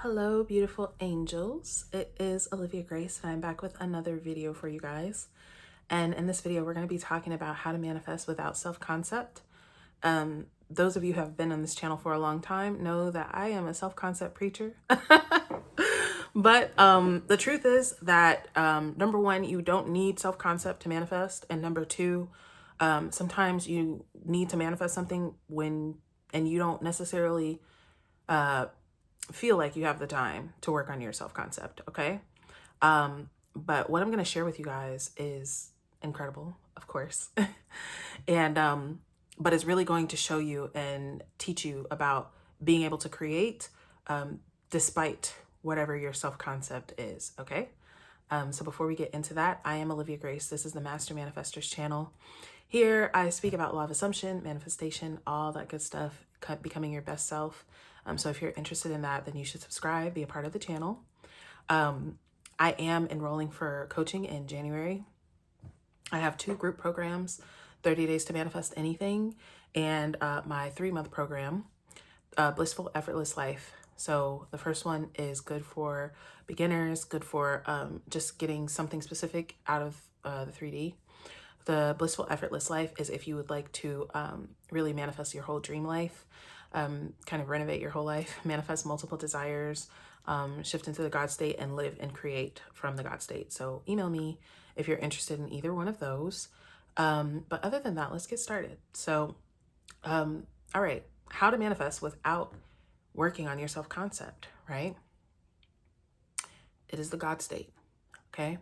Hello, beautiful angels. It is Olivia Grace, and I'm back with another video for you guys. And in this video, we're going to be talking about how to manifest without self-concept. Those of you who have been on this channel for a long time know that I am a self-concept preacher. But the truth is that number one, you don't need self-concept to manifest. And number two, sometimes you need to manifest something and you don't necessarily feel like you have the time to work on your self-concept, okay? But what I'm going to share with you guys is incredible, of course. And but it's really going to show you and teach you about being able to create despite whatever your self-concept is, okay? So before we get into that, I am Olivia Grace. This is the Master Manifestors channel. Here I speak about law of assumption, manifestation, all that good stuff, becoming your best self. So if you're interested in that, then you should subscribe, be a part of the channel. I am enrolling for coaching in January. I have 2 group programs, 30 Days to Manifest Anything, and my 3-month program, Blissful, Effortless Life. So the first one is good for beginners, good for just getting something specific out of the 3D. The Blissful, Effortless Life is if you would like to really manifest your whole dream life, kind of renovate your whole life, manifest multiple desires, shift into the God state, and live and create from the God state. So email me if you're interested in either one of those. But other than that, let's get started. So, all right, how to manifest without working on your self-concept, right? It is the God state, okay?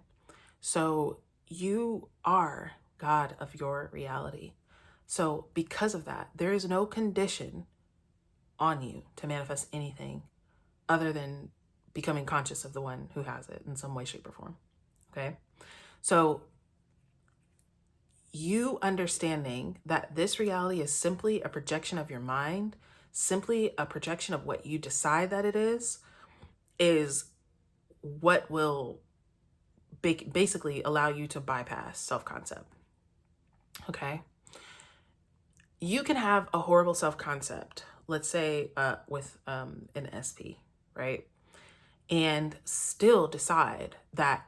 So you are God of your reality. So because of that, there is no condition on you to manifest anything other than becoming conscious of the one who has it in some way, shape, or form, okay? So you understanding that this reality is simply a projection of your mind, simply a projection of what you decide that it is what will basically allow you to bypass self-concept, okay? You can have a horrible self-concept, let's say with an SP, right? And still decide that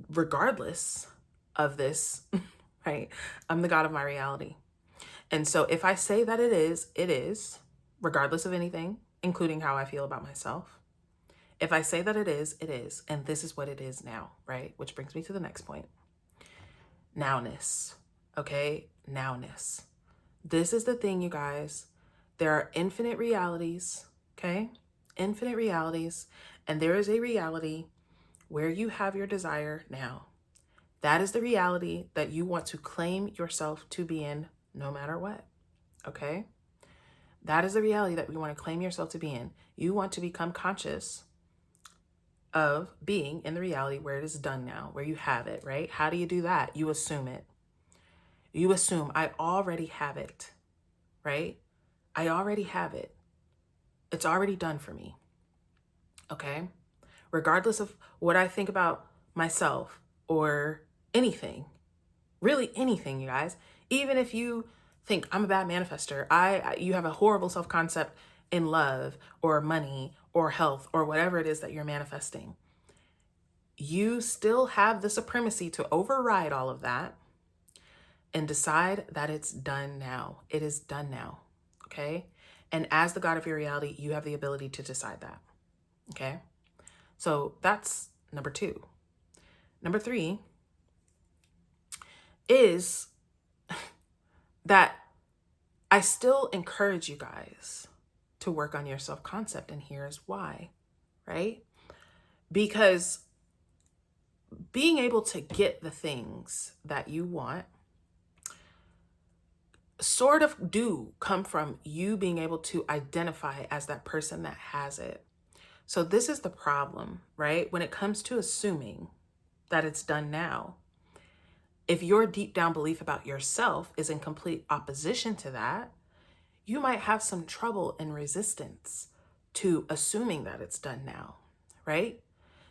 regardless of this, right, I'm the God of my reality. And so if I say that it is, regardless of anything, including how I feel about myself. If I say that it is, and this is what it is now, right? Which brings me to the next point. Nowness, okay? Nowness. This is the thing, you guys. There are infinite realities, okay? Infinite realities. And there is a reality where you have your desire now. That is the reality that you want to claim yourself to be in no matter what, okay? That is the reality that we want to claim yourself to be in. You want to become conscious of being in the reality where it is done now, where you have it, right? How do you do that? You assume it. You assume I already have it, right? I already have it. It's already done for me, okay? Regardless of what I think about myself or anything, really anything, you guys. Even if you think I'm a bad manifester, you have a horrible self-concept in love or money or health or whatever it is that you're manifesting, you still have the supremacy to override all of that and decide that it's done now. It is done now, okay? And as the God of your reality, you have the ability to decide that, okay? So that's number 2. Number 3 is that I still encourage you guys to work on your self-concept, and here's why, right? Because being able to get the things that you want sort of do come from you being able to identify as that person that has it. So this is the problem, right? When it comes to assuming that it's done now, if your deep down belief about yourself is in complete opposition to that, you might have some trouble and resistance to assuming that it's done now, right?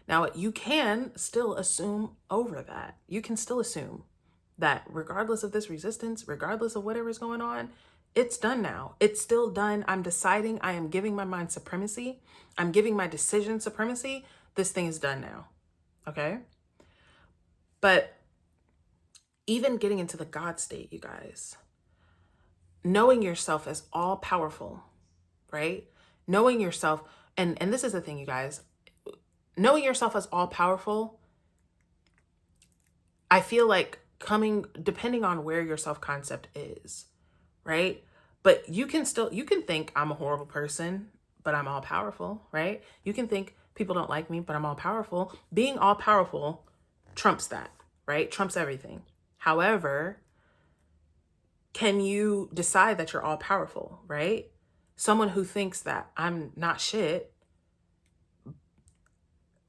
Now, you can still assume over that. You can still assume that regardless of this resistance, regardless of whatever's going on, It's done now. It's still done. I'm deciding. I am giving my mind supremacy. I'm giving my decision supremacy. This thing is done now. Okay? But even getting into the God state, you guys, knowing yourself as all powerful, right? Knowing yourself, and this is the thing, you guys, knowing yourself as all powerful, I feel like depending on where your self-concept is, right? But you can think I'm a horrible person, but I'm all powerful, right? You can think people don't like me, but I'm all powerful. Being all powerful trumps that, right? Trumps everything. However, can you decide that you're all powerful, right? Someone who thinks that I'm not shit,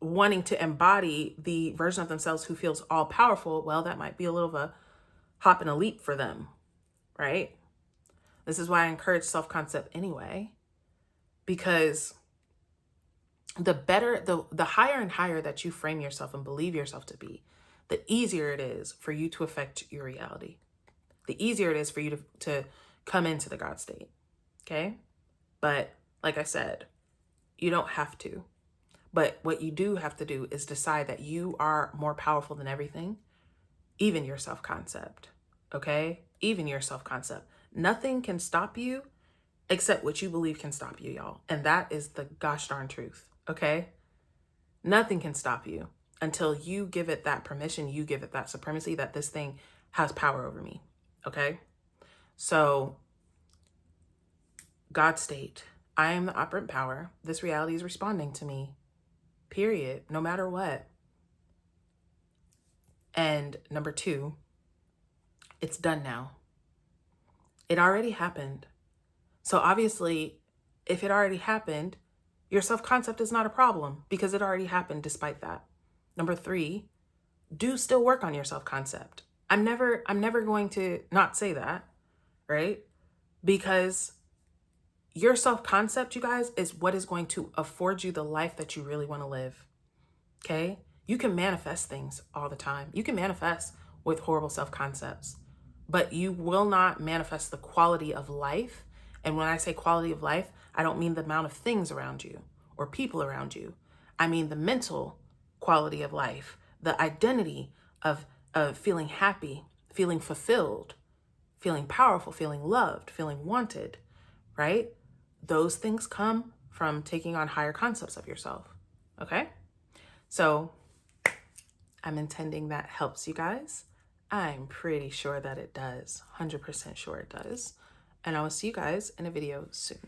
wanting to embody the version of themselves who feels all powerful, well, that might be a little of a hop and a leap for them, right? This is why I encourage self-concept anyway, because the higher and higher that you frame yourself and believe yourself to be, the easier it is for you to affect your reality. The easier it is for you to come into the God state, okay? But like I said, you don't have to. But what you do have to do is decide that you are more powerful than everything, even your self-concept, okay? Even your self-concept. Nothing can stop you except what you believe can stop you, y'all. And that is the gosh darn truth, okay? Nothing can stop you until you give it that permission, you give it that supremacy that this thing has power over me, okay? So, God state, I am the operant power. This reality is responding to me, period, no matter what. And number 2, it's done now. It already happened. So obviously, if it already happened, your self-concept is not a problem because it already happened despite that. Number 3, do still work on your self-concept. I'm never going to not say that, right? Because your self-concept, you guys, is what is going to afford you the life that you really want to live, okay? You can manifest things all the time. You can manifest with horrible self-concepts, but you will not manifest the quality of life. And when I say quality of life, I don't mean the amount of things around you or people around you. I mean the mental quality of life, the identity of feeling happy, feeling fulfilled, feeling powerful, feeling loved, feeling wanted, right? Those things come from taking on higher concepts of yourself, okay? So I'm intending that helps you guys. I'm pretty sure that it does, 100% sure it does. And I will see you guys in a video soon.